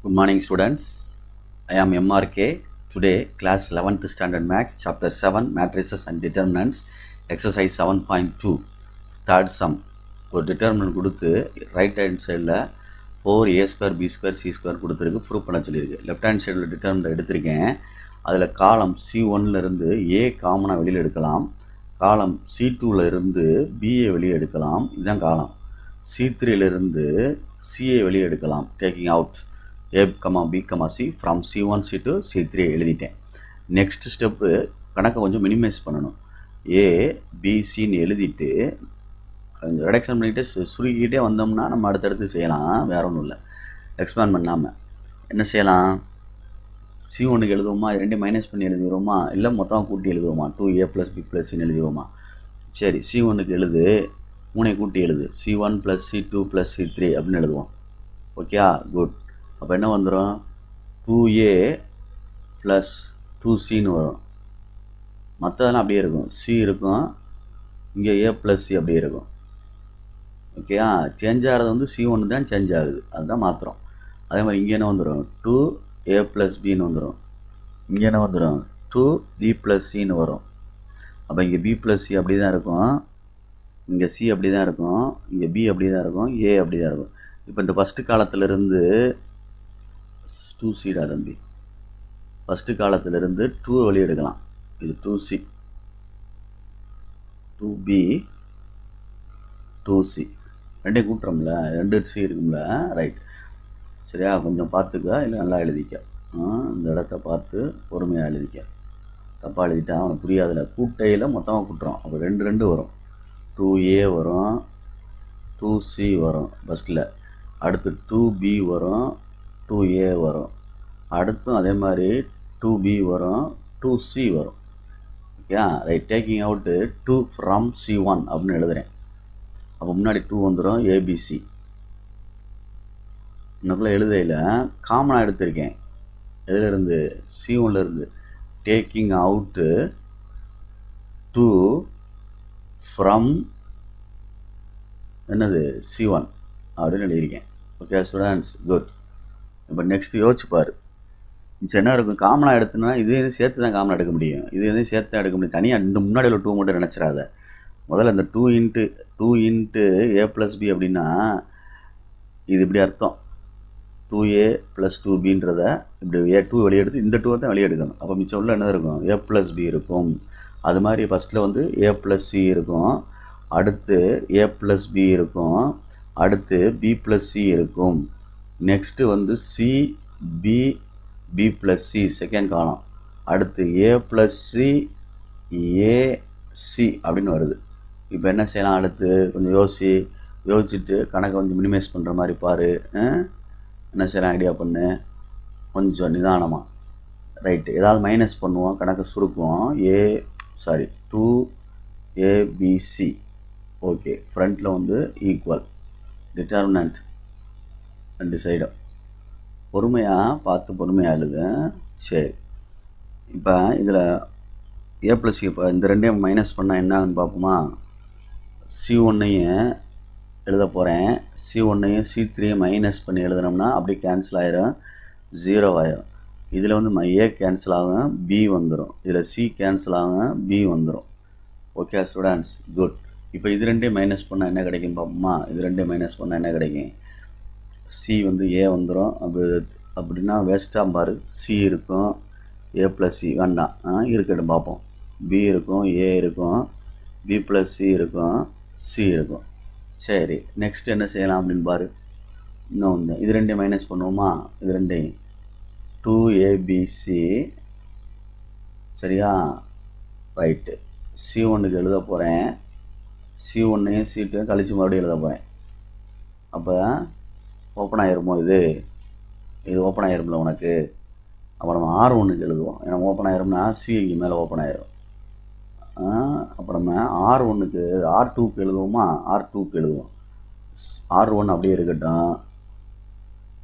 Good morning, students. I am MRK. Today, class 11th standard maths, chapter 7, matrices and determinants, exercise 7.2, third sum. ஒரு determinant கொடுத்து right hand சைடில் 4a square b square c square கொடுத்துருக்கு, prove பண்ண சொல்லியிருக்கு. Left hand சைடில் determinant எடுத்திருக்கேன். அதில் காலம் C1லேருந்து a காமனாக வெளியில் எடுக்கலாம், காலம் C2லேருந்து பிஏ வெளியே எடுக்கலாம், இதுதான் காலம். C3லேருந்து சிஏ வெளியே எடுக்கலாம், taking out A, B, C from C1, C2, C3 எழுதிட்டேன். நெக்ஸ்ட் ஸ்டெப்பு கணக்கை கொஞ்சம் மினிமைஸ் பண்ணணும். A, B, Cன்னு எழுதிட்டு கொஞ்சம் ரிடக்ஷன் பண்ணிவிட்டு சுருக்கிக்கிட்டே வந்தோம்னா நம்ம அடுத்தடுத்து செய்யலாம், வேற ஒன்றும் இல்லை. எக்ஸ்பேண்ட் பண்ணாமல் என்ன செய்யலாம்? C1க்கு எழுதுவோமா, ரெண்டையும் மைனஸ் பண்ணி எழுதுவோமா, இல்லை மொத்தமாக கூட்டி எழுதுவோமா, 2a + b + cன்னு எழுதுவோமா? சரி, C1க்கு எழுது, 3 கூட்டி எழுது, C1 + C2 + C3 அப்படின்னு எழுதுவோம். Okay, good. அப்போ என்ன வந்துடும்? 2a + 2cன்னு வரும். மற்றதெல்லாம் அப்படியே இருக்கும், c இருக்கும், இங்கே a + c அப்படியே இருக்கும். ஓகேயா, சேஞ்ச் ஆகிறது வந்து C1 தான் சேஞ்ச் ஆகுது, அதுதான் மாத்திரம். அதே மாதிரி இங்கே என்ன வந்துடும்? 2a + bன்னு வந்துடும். இங்கே என்ன வந்துடும்? 2b + cன்னு வரும். அப்போ இங்கே b + c அப்படி தான் இருக்கும், இங்கே c அப்படி தான் இருக்கும், இங்கே b அப்படி தான் இருக்கும், a அப்படி தான் இருக்கும். இப்போ இந்த ஃபஸ்ட்டு காலத்திலிருந்து 2c தம்பி, ஃபஸ்ட்டு காலத்திலிருந்து 2 வெளியே எடுக்கலாம். இது 2c, 2b, 2c ரெண்டையும் கூட்டுறோம்ல, 2c இருக்கும்ல, ரைட். சரியா, கொஞ்சம் பார்த்துக்க, இல்லை நல்லா எழுதிக்க. இந்த இடத்த பார்த்து பொறுமையாக எழுதிக்க. தப்பாக எழுதிட்டா அவனுக்கு புரியாதுல. கூட்டையில் மொத்தமாக கூட்டுறோம், அப்போ 2 2 வரும். 2a வரும், 2c வரும் ஃபஸ்ட்டில், அடுத்து 2b வரும், 2a வரும், அடுத்தும் அதே மாதிரி 2b வரும், 2c வரும். Okay, right. Taking out 2 from C1 அப்படின்னு எழுதுகிறேன். அப்போ முன்னாடி 2 வந்துடும், ABC. இன்னக்குள்ளே எழுதையில் காமனாக எடுத்திருக்கேன். எதுலேருந்து? C1லேருந்து. டேக்கிங் அவுட்டு 2 from என்னது? C1 அப்படின்னு எழுதியிருக்கேன். Okay students, good. இப்போ நெக்ஸ்ட் யோசிச்சு பாரு. என்ன இருக்கும்? காமனாக எடுத்துனா இது எதுவும் சேர்த்து தான் காமனாக எடுக்க முடியும், இது எதுவும் சேர்த்து தான் எடுக்க முடியும். தனியாக இந்த முன்னாடி உள்ள 2 மட்டும் நினச்சிடாத. முதல்ல இந்த 2 × a + b அப்படின்னா இது இப்படி அர்த்தம். 2a + 2bன்றத இப்படி a2 வெளியே எடுத்து இந்த 2 தான் வெளியே எடுக்கணும். அப்போ மிச்சம் உள்ள என்ன இருக்கும்? a + b இருக்கும். அது மாதிரி ஃபஸ்ட்டில் வந்து a + c இருக்கும், அடுத்து a + b இருக்கும், அடுத்து b + c இருக்கும், நெக்ஸ்ட்டு வந்து c, b, b + c second column, அடுத்து a + c, a, c அப்படின்னு வருது. இப்போ என்ன செய்யலாம்? அடுத்து கொஞ்சம் யோசிச்சுட்டு கணக்கை கொஞ்சம் மினிமைஸ் பண்ணுற மாதிரி பாரு. என்ன செய்யலாம்? ஐடியா பண்ணு, கொஞ்சம் நிதானமாக. ரைட்டு, ஏதாவது மைனஸ் பண்ணுவோம், கணக்கை சுருக்குவோம். 2abc. ஓகே, ஃப்ரண்ட்டில் வந்து ஈக்குவல், டிட்டர்மினன்ட் 2 சைடும். பொறுமையாக பார்த்து பொறுமையாக எழுது. சரி, இப்போ இதில் a + c, இப்போ இந்த ரெண்டையும் மைனஸ் பண்ணால் என்ன ஆகுன்னு பார்ப்போமா? C1ஐயும் எழுத போகிறேன், C1ஐயும் C3ஐயும் மைனஸ் பண்ணி எழுதுனோம்னா அப்படியே கேன்சல் ஆகிரும், 0 ஆயிரும். இதில் வந்து a கேன்சல் ஆகும், b வந்துடும், இதில் c கேன்சல் ஆகும், b வந்துடும். Okay students, good. இப்போ இது ரெண்டையும் மைனஸ் பண்ணால் என்ன கிடைக்கும் பார்ப்போமா? இது ரெண்டையும் மைனஸ் பண்ணால் என்ன கிடைக்கும்? c வந்து a வந்துடும். அப்படின்னா வேஸ்ட்டாக பாரு, c இருக்கும், a + c வேண்டாம், இருக்கட்டும் பார்ப்போம். b இருக்கும், a இருக்கும், b + c இருக்கும், c இருக்கும். சரி, நெக்ஸ்ட் என்ன செய்யலாம் அப்படின்னு பாரு. இன்னொன்று, இது ரெண்டையும் மைனஸ் பண்ணுவோமா? இது ரெண்டையும் 2abc. சரியா, ரைட்டு. C1க்கு எழுத போகிறேன், C1ஐயும் C2ஐயும் கழிச்சு மறுபடியும் எழுத போகிறேன். அப்போ ஓப்பன் ஆகிருமோ? இது ஓப்பன் ஆகிரும்ல உனக்கு. அப்போ நம்ம R1க்கு எழுதுவோம், ஏன்னா ஓப்பன் ஆகிரும்னா C இங்கே மேலே ஓப்பன் ஆகிரும். அப்புறம் நம்ம R1க்கு R2க்கு எழுதுவோமா? R2க்கு எழுதுவோம். R1 அப்படியே இருக்கட்டும்,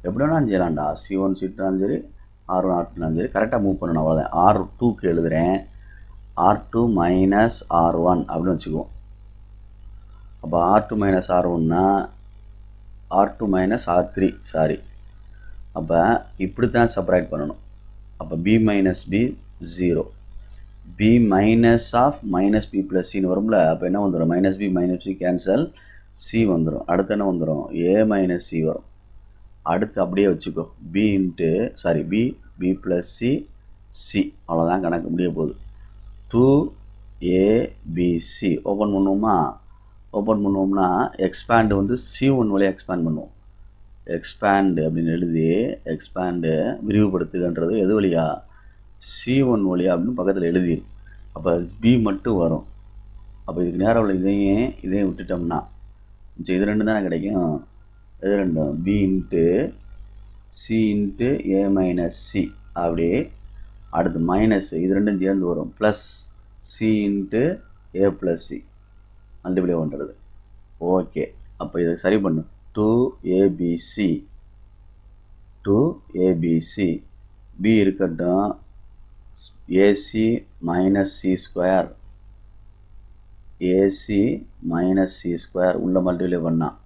எப்படி வேணாலும் செய்யலாம்டா. C1 C2 சரி, R1 R2 சரி, கரெக்டாக மூவ் பண்ணணும், அவ்வளோதான். R2க்கு எழுதுகிறேன், R2 - R1 அப்படின்னு வச்சுக்குவோம். அப்போ R2 - R1னா R2 - R3, சாரி, அப்போ இப்படி தான் செப்பரேட் பண்ணணும். அப்போ b minus B 0, b minus of minus B plus சின்னு வரும்ல. அப்போ என்ன வந்துடும், மைனஸ் பி கேன்சல், சி வந்துடும். அடுத்து என்ன வந்துடும், ஏ மைனஸ் சி வரும். அடுத்து அப்படியே வச்சுக்கோ, b b plus c c, அவ்வளோதான் கணக்கு முடிய போகுது. 2abc ஓப்பன் பண்ணுவோம்னா எக்ஸ்பேண்டு வந்து C1 வழியாக எக்ஸ்பேண்ட் பண்ணுவோம். எக்ஸ்பேண்டு அப்படின்னு எழுதி எக்ஸ்பேண்டு விரிவுபடுத்துகின்றது எது வழியா, C1 வழியா அப்படின்னு பக்கத்தில் எழுதிடும். அப்போ பி மட்டும் வரும். அப்போ இதுக்கு நேரம் உள்ள இதையும் விட்டுட்டோம்னா இது ரெண்டு தானே கிடைக்கும். இது ரெண்டும் பி இன்ட்டு சி இன்ட்டு ஏ மைனஸ் சி, அப்படியே அடுத்து மைனஸ் இது ரெண்டும் சேர்ந்து வரும், ப்ளஸ் சி இன்ட்டு ஏ ப்ளஸ் சி மல்டிப்ளை பண்ணுறது. ஓகே, அப்போ இதை சரி பண்ணு. 2abc பி இருக்கட்டும், AC minus C square, AC minus C square உள்ள மல்டிப்ளை பண்ணால்,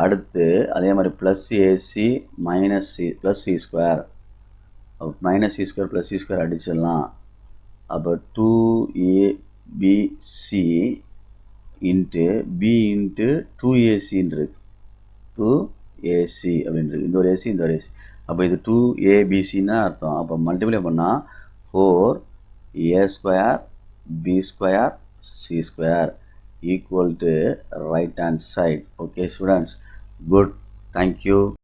அடுத்து அதே மாதிரி plus AC minus C plus C square, minus C square plus C square அடிச்சிடலாம். அப்போ 2abc into B into 2ac இருக்கு, 2ac அப்படின்றது. இந்த ஒரு ஏசி இந்த ஒரு ஏசி, அப்போ இது 2abcன்னா அர்த்தம். அப்போ மல்டிப்ளை பண்ணால் 4a square b square c square equal to right hand side. Okay students, good, thank you.